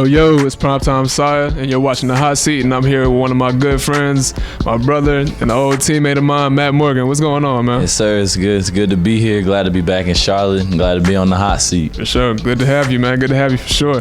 Yo, it's Primetime Saya, and you're watching The Hot Seat, and I'm here with one of my good friends, my brother, and an old teammate of mine, Matt Morgan. What's going on, man? Yes, sir. It's good. It's good to be here. Glad to be back in Charlotte. Glad to be on The Hot Seat. For sure. Good to have you, man. Good to have you for sure.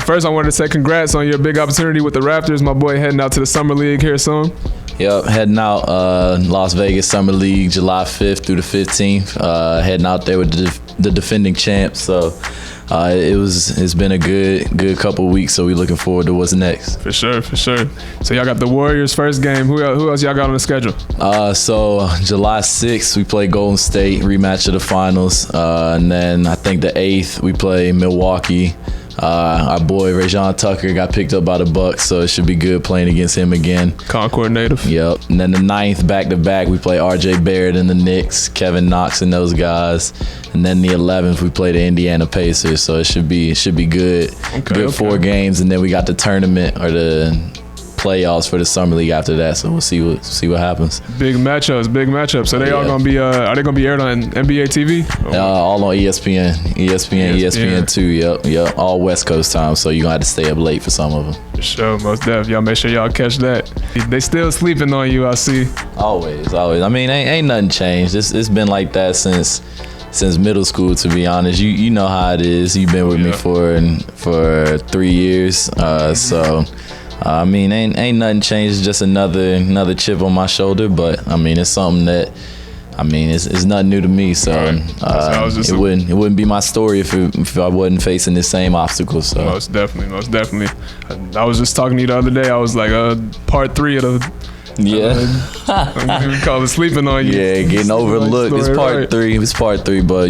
First, I wanted to say congrats on your big opportunity with the Raptors. My boy heading out to the Summer League here soon. Yep, heading out Las Vegas Summer League, July 5th through the 15th. Heading out there with the defending champs. So it's been a good couple of weeks. So we're looking forward to what's next. For sure. So y'all got the Warriors first game. Who else y'all got on the schedule? So July 6th we play Golden State, rematch of the finals, and then I think the 8th we play Milwaukee. Our boy Rajon Tucker got picked up by the Bucks, so it should be good playing against him again. Concord native. Yep. And then the 9th, back-to-back, we play R.J. Barrett and the Knicks, Kevin Knox and those guys. And then the 11th, we play the Indiana Pacers, so it should be good. Okay. 4 games, and then we got the tournament or the playoffs for the Summer League after that, so we'll see what happens. Big matchups. So they all gonna be are they gonna be aired on NBA TV? All on ESPN2. Yep. All West Coast time, so you're gonna have to stay up late for some of them. For sure, most definitely. Y'all make sure y'all catch that. They still sleeping on you, I see. Always. I mean, ain't nothing changed. It's been like that since middle school, to be honest. You know how it is. You've been with me for 3 years, so. I mean, ain't nothing changed. It's just another chip on my shoulder. But I mean, it's something that, it's nothing new to me. So it wouldn't be my story if I wasn't facing the same obstacles. So most definitely. I was just talking to you the other day. I was like, part 3 of the. We call it sleeping on you. Yeah, getting overlooked. It's part 3. It's part 3, but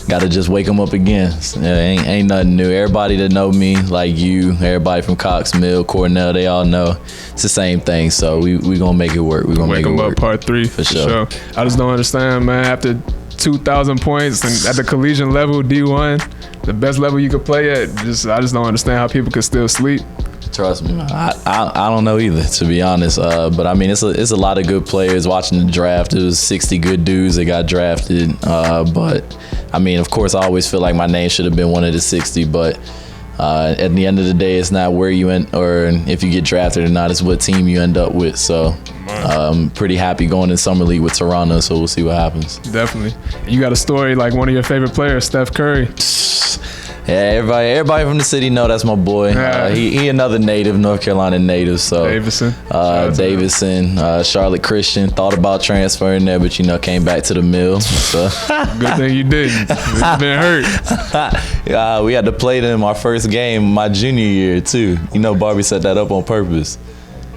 gotta just wake them up again. Ain't nothing new. Everybody that know me, like you, everybody from Cox Mill, Cornell, they all know it's the same thing. So we gonna make it work. We gonna make it work. Up part 3 for sure. I just don't understand, man. After 2,000 points and at the collegiate level, D1, the best level you could play at, I just don't understand how people could still sleep. Trust me, I don't know either, to be honest. But I mean, it's a lot of good players. Watching the draft, it was 60 good dudes that got drafted. But I mean, of course, I always feel like my name should have been one of the 60. But at the end of the day, it's not where you end or if you get drafted or not. It's what team you end up with. So I'm pretty happy going in Summer League with Toronto. So we'll see what happens. Definitely. You got a story like one of your favorite players, Steph Curry. Yeah, everybody from the city know that's my boy. He another native, North Carolina native. So Davison, Charlotte Christian. Thought about transferring there, but came back to the mill. So. Good thing you didn't. You've been hurt. We had to play them our first game my junior year too. Barbie set that up on purpose.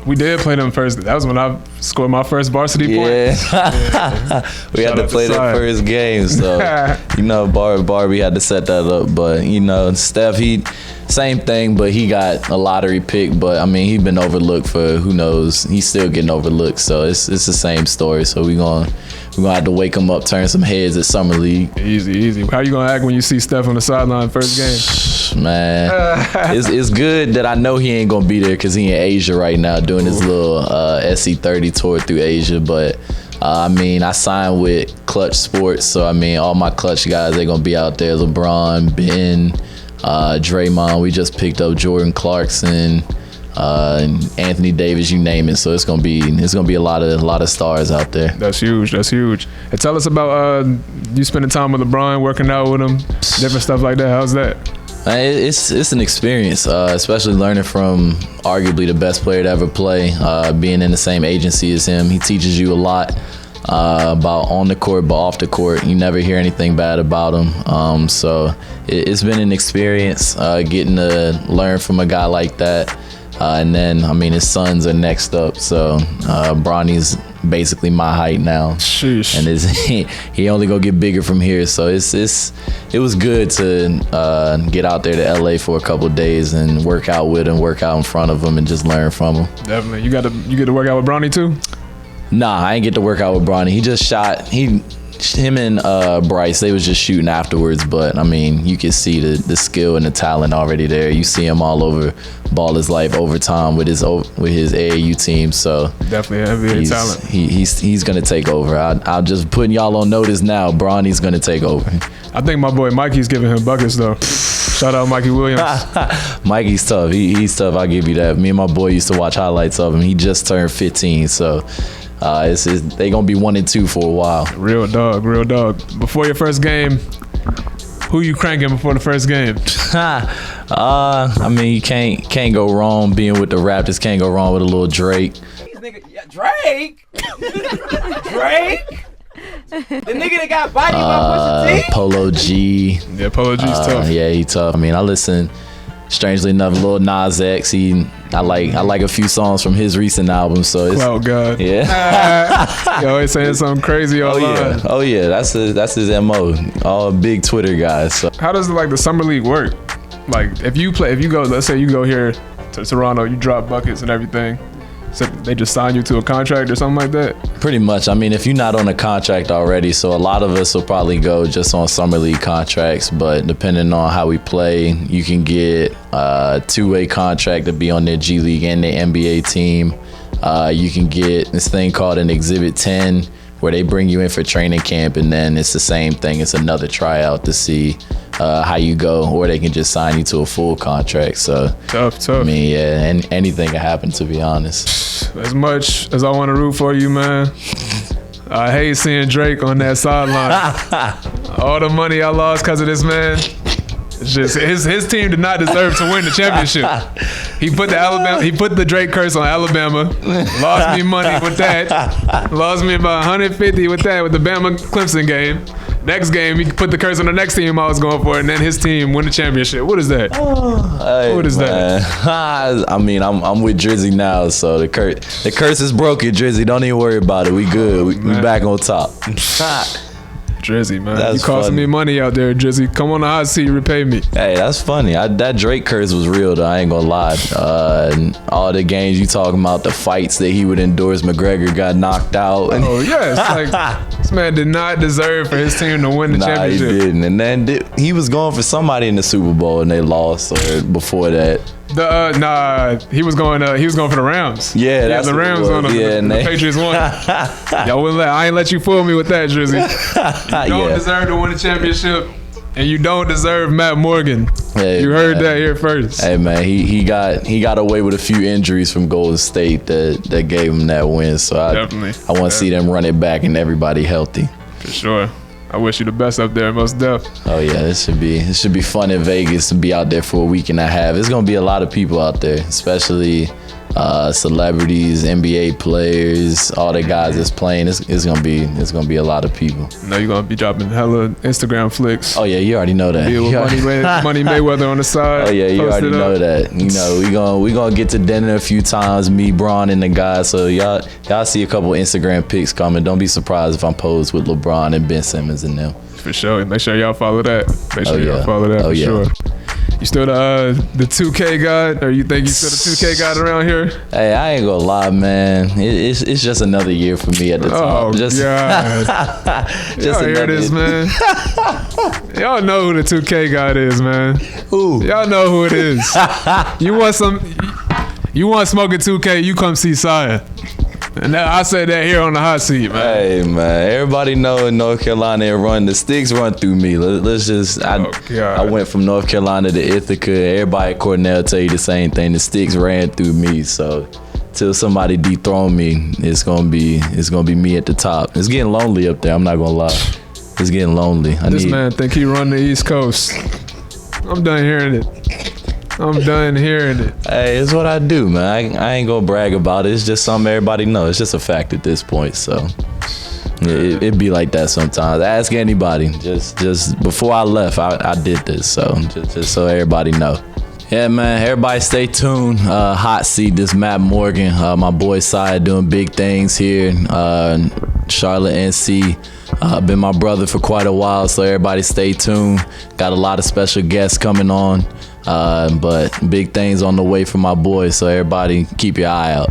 We did play them first. That was when I scored my first varsity point. Yeah. We had to play that first game. So, Barbie had to set that up. But, Steph, same thing, but he got a lottery pick. But, I mean, he's been overlooked for who knows. He's still getting overlooked. So, it's the same story. So, we're going to have to wake him up, turn some heads at Summer League. Easy. How you going to act when you see Steph on the sideline first game? Man, it's good that I know he ain't going to be there because he in Asia right now doing his little SC30 tour through Asia. But, I signed with Klutch Sports. So, all my Klutch guys, they're going to be out there. LeBron, Ben, Draymond. We just picked up Jordan Clarkson. Anthony Davis, you name it. So it's gonna be a lot of stars out there. That's huge. And tell us about you spending time with LeBron, working out with him, different stuff like that. How's that? It's an experience, especially learning from arguably the best player to ever play. Being in the same agency as him, he teaches you a lot about on the court, but off the court, you never hear anything bad about him. So it's been an experience getting to learn from a guy like that. And then, his sons are next up. So Bronny's basically my height now. Sheesh. And he only gonna get bigger from here. So it was good to get out there to LA for a couple of days and work out with him, work out in front of him, and just learn from him. Definitely. You get to work out with Bronny too? Nah, I ain't get to work out with Bronny. He just shot. him and Bryce, they was just shooting afterwards, but I mean, you can see the skill and the talent already there. You see him all over Ball His Life overtime with his AAU team. So definitely NBA talent. He's gonna take over. I'll just putting y'all on notice now. Bronny's gonna take over. I think my boy Mikey's giving him buckets though. Shout out Mikey Williams. Mikey's tough. He's tough. I'll give you that. Me and my boy used to watch highlights of him. He just turned 15, so they gonna be 1 and 2 for a while. Real dog. Before your first game, who you cranking before the first game? I mean, you can't go wrong being with the Raptors. Can't go wrong with a little Drake. Drake? Drake? The nigga that got bodied by Pusha T? Polo G. Yeah, Polo G's tough. Yeah, he tough. I mean, I listen. Strangely enough, Lil Nas X. I like a few songs from his recent album. So it's Cloud God. Yeah. You always saying something crazy online. Oh yeah. That's his MO. All big Twitter guys. So. How does the summer league work? Like if you go, let's say you go here to Toronto, you drop buckets and everything. So they just sign you to a contract or something like that? Pretty much. I mean, if you're not on a contract already, so a lot of us will probably go just on summer league contracts, but depending on how we play, you can get a two-way contract to be on their G League and their NBA team. You can get this thing called an Exhibit 10, where they bring you in for training camp, and then it's the same thing. It's another tryout to see how you go, or they can just sign you to a full contract. So tough. I mean, yeah, and anything can happen, to be honest. As much as I want to root for you, man, I hate seeing Drake on that sideline. All the money I lost because of this man. It's just his team did not deserve to win the championship. He put the Drake curse on Alabama. Lost me money with that. Lost me about 150 with that with the Bama Clemson game. Next game, he put the curse on the next team I was going for, and then his team win the championship. What is that? Hey, what is man. That? I mean, I'm with Drizzy now, so the curse is broken. Drizzy, don't even worry about it. We good. We back on top. Drizzy, man. That's you costing funny. me money out there, Drizzy. Come on the hot seat, repay me. Hey, that's funny. That Drake curse was real, though. I ain't gonna lie. All the games you talking about, the fights that he would endorse, McGregor got knocked out. Oh, yes. This man did not deserve for his team to win the championship. He didn't. And then he was going for somebody in the Super Bowl, and they lost. Or before that. He was going for the Rams. Yeah, that's the Rams on him. Yeah, the Patriots won. I ain't let you fool me with that, Drizzy. You don't deserve to win the championship, and you don't deserve Matt Morgan. Hey, you heard that here first. Hey man, he got away with a few injuries from Golden State that gave him that win. So I want to see them run it back and everybody healthy. For sure. I wish you the best up there, most def. Oh yeah, it should be fun in Vegas to be out there for a week and a half. It's gonna be a lot of people out there, especially celebrities, NBA players, all the guys that's playing. It's gonna be a lot of people. You know you're gonna be dropping hella Instagram flicks. Oh yeah, you already know that. Money Mayweather on the side. Oh yeah, you already know that. You know we gonna get to dinner a few times, me, Bron, and the guys. So y'all see a couple Instagram pics coming. Don't be surprised if I'm posed with LeBron and Ben Simmons and them. For sure. Make sure y'all follow that. Y'all follow that for sure. You still the 2K guy, or you think you still the 2K guy around here? Hey, I ain't gonna lie, man. It's just another year for me at the top. Oh, just, God. Y'all hear this, man? Y'all know who the 2K guy is, man. Who? Y'all know who it is. You want smoking 2K, you come see Saya. And I said that here on the hot seat, man. Hey, man. Everybody know in North Carolina the sticks run through me. Let's just. I went from North Carolina to Ithaca. Everybody at Cornell tell you the same thing. The sticks ran through me. So till somebody dethrone me, it's gonna be me at the top. It's getting lonely up there. I'm not gonna lie. It's getting lonely. This man think he run the East Coast. I'm done hearing it. Hey, it's what I do, man. I ain't gonna brag about it. It's just something everybody knows. It's just a fact at this point. So it be like that sometimes. Ask anybody. Just before I left, I did this. So just so everybody know. Yeah, man. Everybody stay tuned. Hot seat. This Matt Morgan. My boy Saya doing big things here. Charlotte, NC. Been my brother for quite a while, so everybody stay tuned. Got a lot of special guests coming on. But big things on the way for my boy, so everybody keep your eye out.